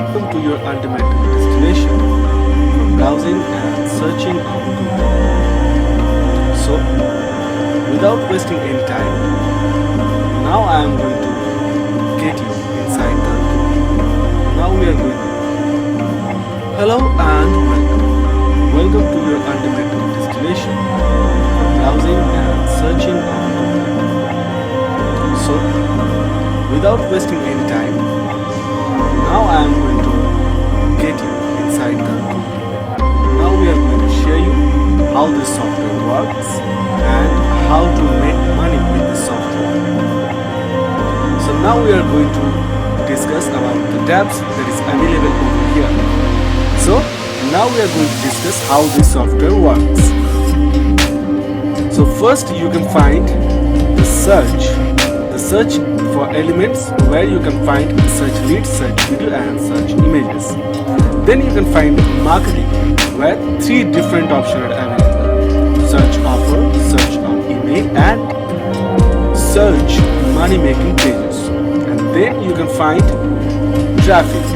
welcome to your ultimate destination for browsing and searching on Google. So, without wasting any time, now I am going to get you inside the Google. Now we are going to hello and welcome. Welcome to your ultimate destination for browsing and searching on Google. So, without wasting any time, now I am going to get you inside the Google. Now we are going to share you how this software works and how to make money with this software. So now we are going to discuss about the tabs that is available over here. So now we are going to discuss how this software works. So first you can find the search for elements, where you can find search leads, search video and search images. Then you can find marketing, where three different options are available: search offer, search on email and search money making pages. And then you can find traffic,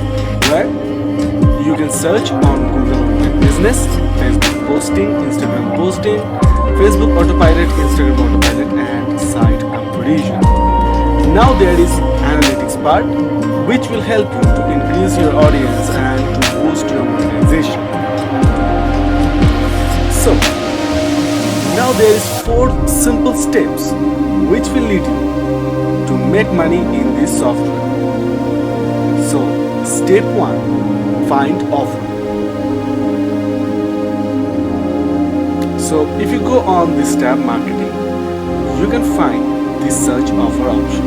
where you can search on Google My Business, Facebook posting, Instagram posting, Facebook autopilot, Instagram autopilot and site comparison. Now there is analytics part, which will help you to increase your audience and to boost your monetization. So now there is 4 simple steps which will lead you to make money in this software. So step 1, find offer. So if you go on this tab marketing, you can find the search offer option,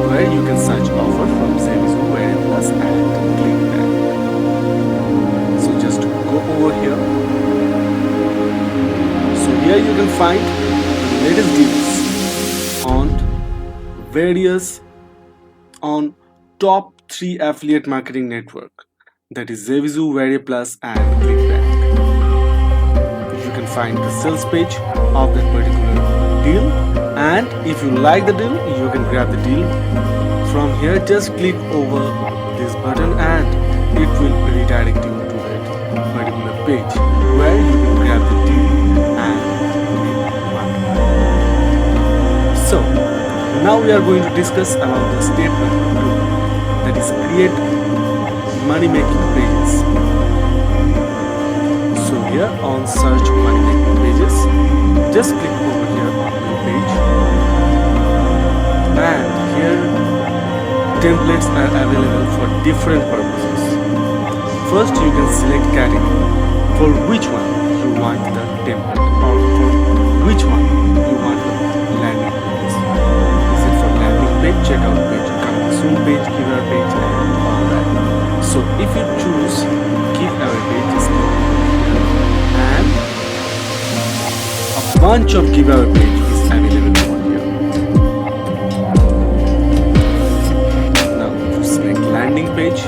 where you can search offer from Zevizu, Plus and ClickBank. So just go over here. So here you can find the latest deals on top 3 affiliate marketing network, that is Zevizu, Plus and ClickBank. You can find the sales page of that particular deal, and if you like the deal, you can grab the deal from here. Just click over this button and it will redirect you to that particular page where you can grab the deal and make money. So now we are going to discuss about the step number 2, that is create money making pages. So here on search money making pages, just click over here on the page, and here templates are available for different purposes. First you can select category, for which one you want the template, or for which one you want the landing page. Is it for landing page, checkout page, coming soon page, giveaway page and all that. So if you choose giveaway page, just click here and a bunch of giveaway page is available over here. Now to select landing page,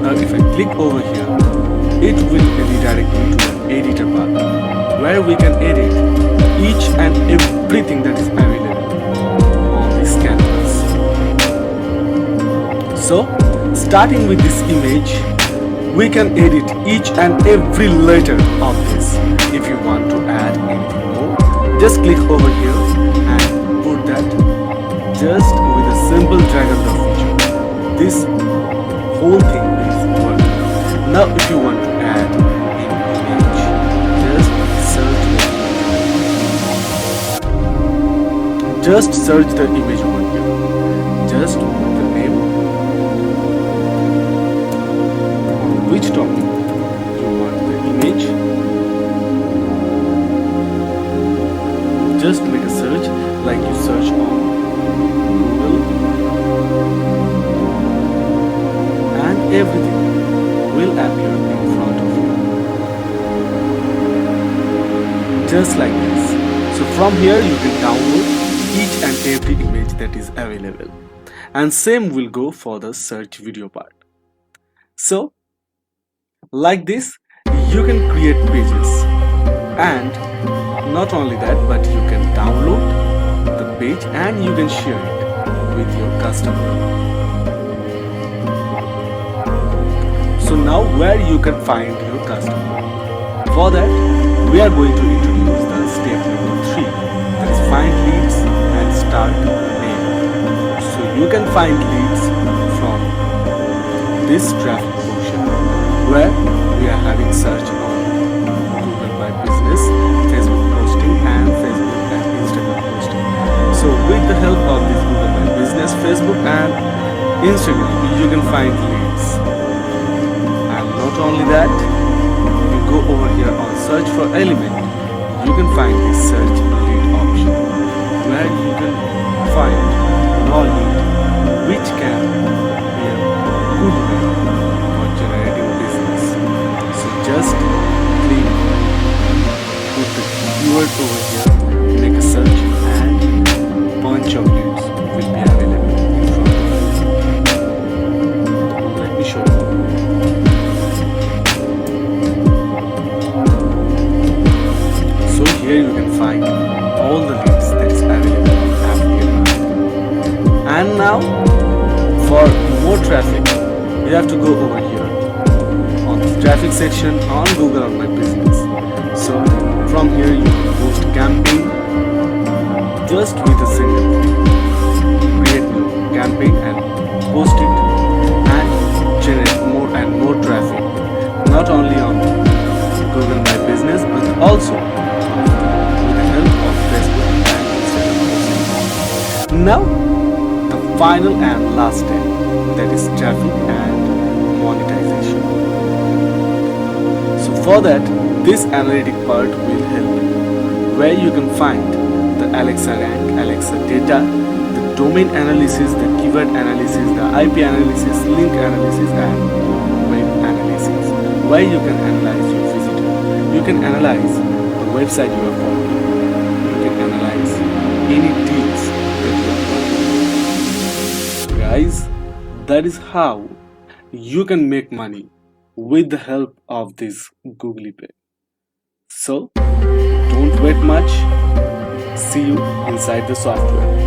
now if I click over here, it will redirect me to an editor part, where we can edit each and everything that is available on this canvas. So starting with this image, we can edit each and every letter of this. If you want to add anything more, just click over here and put that, just with a simple drag and drop feature. This whole thing is working. Now if you want to add an image, just search the image over here. Just put the name, on which topic you want the image. Just make a search like you search on Google, and everything will appear in front of you, just like this. So from here you can download each and every image that is available, and same will go for the search video part. So like this you can create pages, and not only that, but you can download the page and you can share it with your customer. Now, where you can find your customer. For that, we are going to introduce the step number 3, that is find leads and start name. So you can find leads from this traffic portion where we are having search on Google My Business, Facebook posting and Facebook and Instagram posting. So with the help of this Google My Business, Facebook and Instagram, you can find leads. And not only that, if you go over here on search for element, you can find this search lead option where you can find raw lead which can be a good way for generating business. So just click, put the keyword over here, make a search, and bunch of leads will be available in front of you. Let me show you. So here you can find all the leads that is available on African. And now for more traffic, you have to go over here on the traffic section on Google on My Business. So from here you can post campaign just with a single create new campaign and post it and generate more and more traffic, not only on Google My Business but also with the help of Facebook and Instagram posting. Now the final and last step, that is traffic and monetization. So for that, this analytic part will help you, where you can find the Alexa rank, Alexa data, the domain analysis, the keyword analysis, the IP analysis, link analysis and web analysis, where you can analyze your visitor. You can analyze the website you are following. You can analyze any deals that you are following. Guys, that is how you can make money with the help of this GooglyPay. So don't wait much. See you inside the software.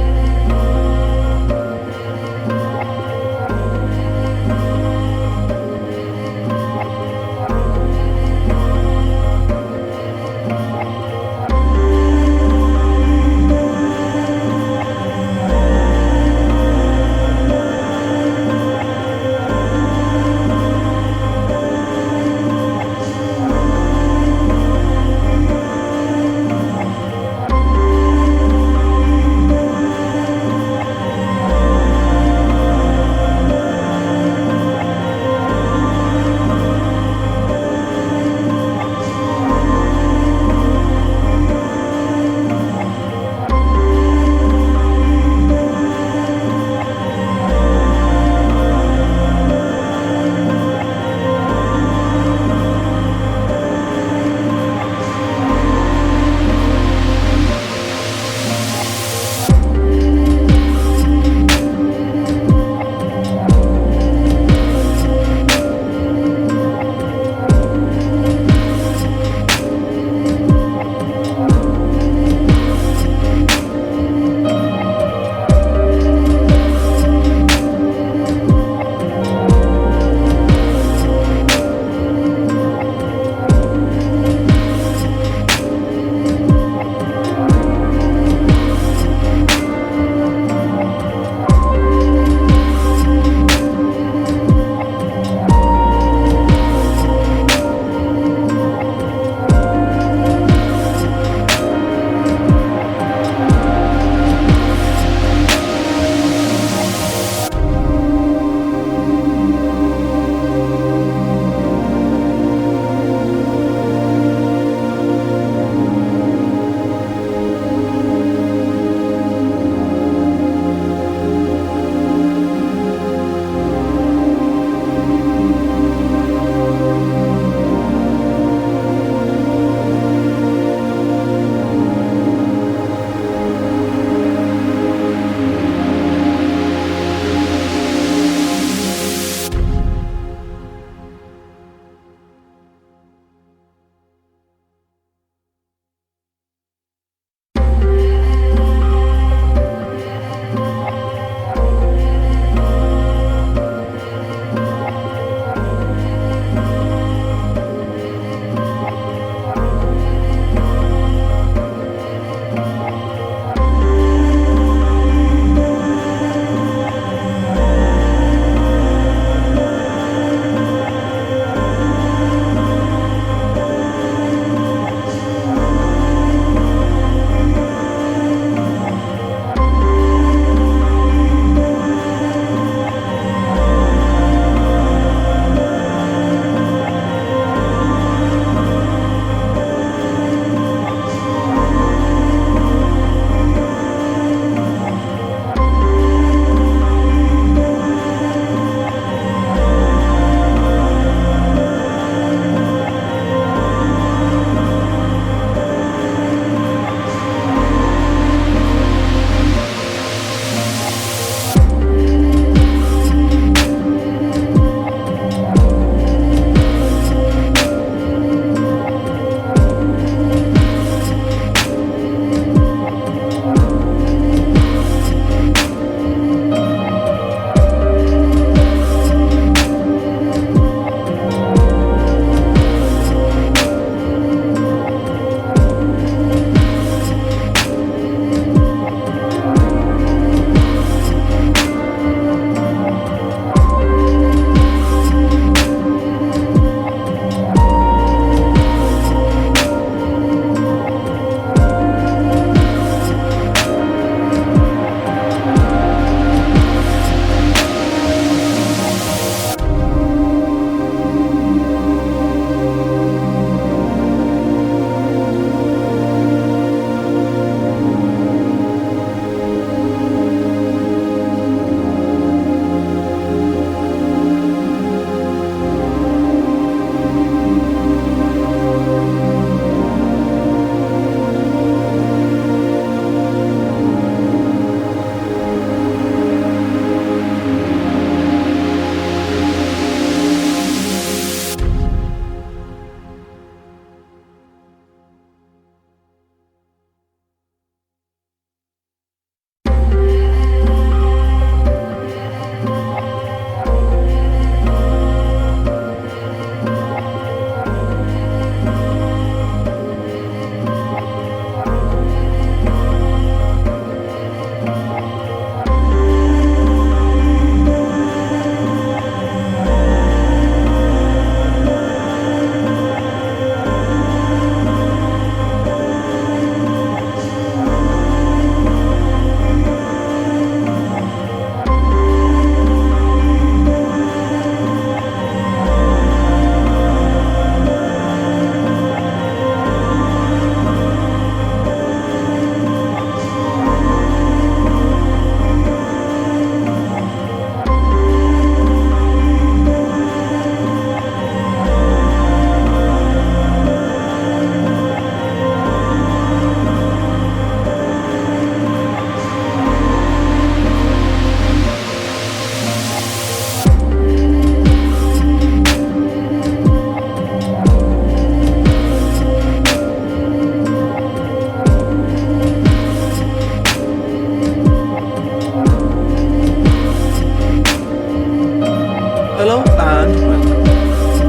Hello and welcome.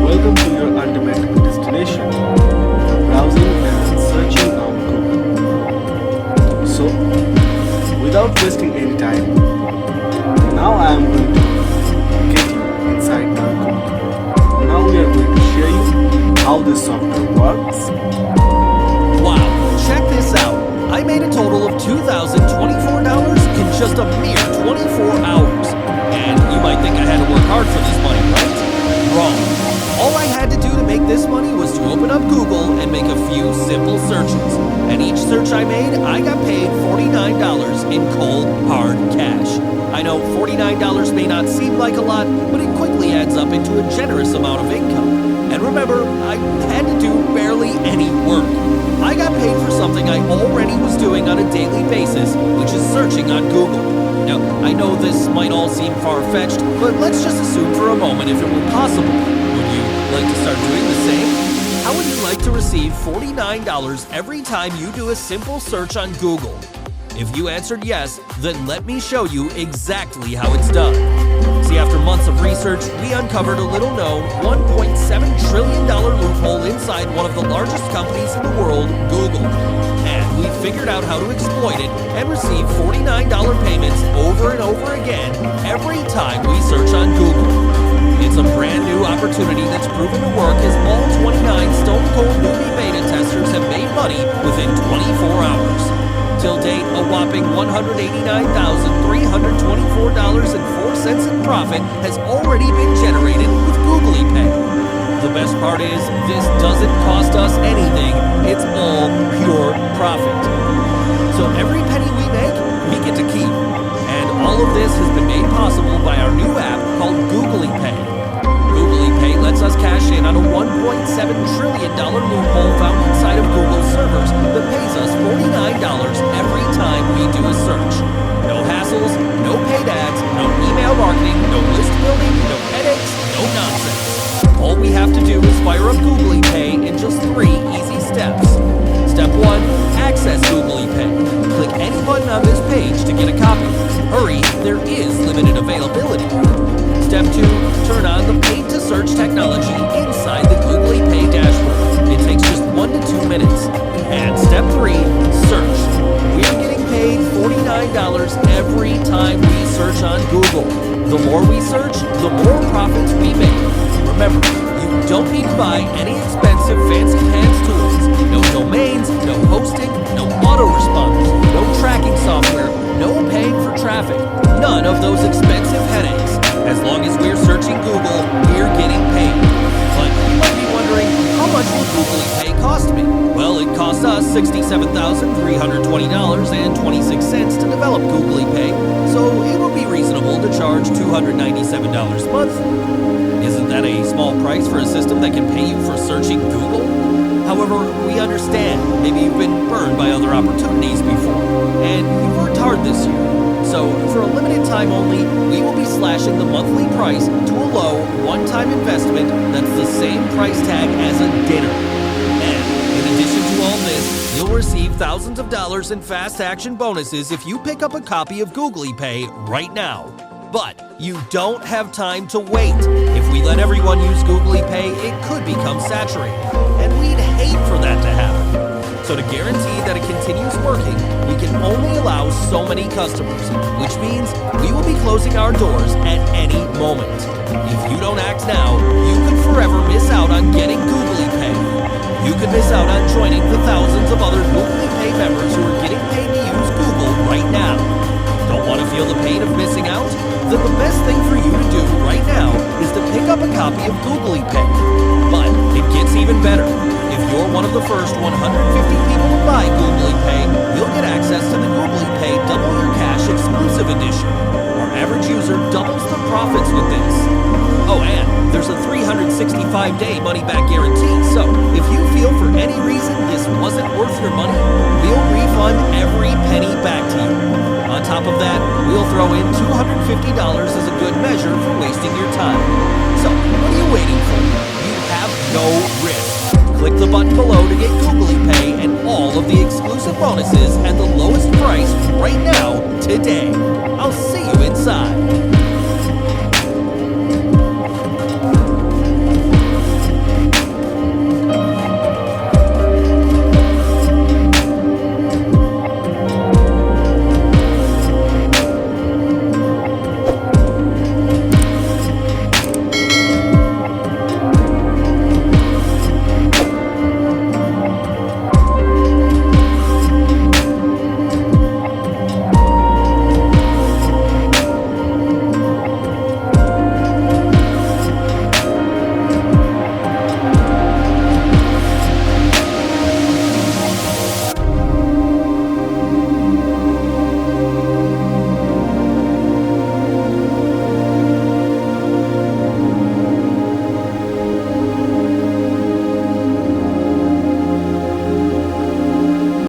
Welcome to your ultimate destination, browsing and searching on Google. So, without wasting any time, now I am going to get you inside my Google. Now we are going to share you how this software works. Wow, check this out. I made a total of $2,024 in just a mere 24 hours. And you might think I had to work hard for this money, right? Wrong. All I had to do to make this money was to open up Google and make a few simple searches. And each search I made, I got paid $49 in cold, hard cash. I know $49 may not seem like a lot, but it quickly adds up into a generous amount of income. And remember, I had to do barely any work. I got paid for something I already was doing on a daily basis, which is searching on Google. Now, I know this might all seem far-fetched, but let's just assume for a moment if it were possible. Would you like to start doing the same? How would you like to receive $49 every time you do a simple search on Google? If you answered yes, then let me show you exactly how it's done. See, after months of research, we uncovered a little-known $1.7 trillion loophole inside one of the largest companies in the world, Google. And we figured out how to exploit it and receive $49 payments over and over again every time we search on Google. It's a brand new opportunity that's proven to work, as all 29 stone-cold newbie beta testers have made money within 24 hours. Till date, a whopping $189,324.04 in profit has already been generated with GooglyPay. The best part is, this doesn't cost us anything. It's all pure profit. So every penny we make, we get to keep. And all of this has been made possible by our new app called GooglyPay. GooglyPay lets us cash in on a $1.7 trillion loophole found inside of Google's servers that pays us $49 every time we do a search. No hassles, no paid ads, no email marketing, no list building, no headaches, no nonsense. All we have to do is fire up GooglyPay in just 3 easy steps. Step 1, access GooglyPay. Click any button on this page to get a copy. Hurry, there is limited availability. Step 2, turn on the paid-to-search technology inside the GooglyPay dashboard. It takes just 1 to 2 minutes. And step 3, search. We are getting paid $49 every time we search on Google. The more we search, the more profits we make. Remember, you don't need to buy any expensive fancy pants tools. No domains, no hosting, no autoresponders, no tracking software, no paying for traffic. None of those expensive headaches. As long as we're searching Google, we're getting paid. But you might be wondering, how much will GooglyPay cost me? Well, it cost us $67,320.26 to develop GooglyPay, so it would be reasonable to charge $297 a month. Isn't that a small price for a system that can pay you for searching Google? However, we understand maybe you've been burned by other opportunities before, and you've worked hard this year. So, for a limited time only, we will be slashing the monthly price to a low, one-time investment that's the same price tag as a dinner. And, in addition to all this, you'll receive thousands of dollars in fast-action bonuses if you pick up a copy of GooglyPay right now. But you don't have time to wait. If we let everyone use GooglyPay, it could become saturated, and we'd hate for that to happen. So to guarantee that it continues working, we can only allow so many customers, which means we will be closing our doors at any moment. If you don't act now, you could forever miss out on getting GooglyPay. You could miss out on joining the thousands of other GooglyPay members who are getting paid to use Google right now. Don't want to feel the pain of missing out? Then the best thing for you to do right now is to pick up a copy of GooglyPay. But it gets even better. If you're one of the first 150 people to buy GooglyPay, you'll get access to the GooglyPay Double Your Cash Exclusive Edition. Our average user doubles their profits with this. Oh, and there's a 365-day money-back guarantee, so if you feel for any reason this wasn't worth your money, we'll refund every penny back to you. On top of that, we'll throw in $250 as a good measure for wasting your time. So, what are you waiting for? You have no risk. Click the button below to get GooglyPay and all of the exclusive bonuses at the lowest price right now, today. I'll see you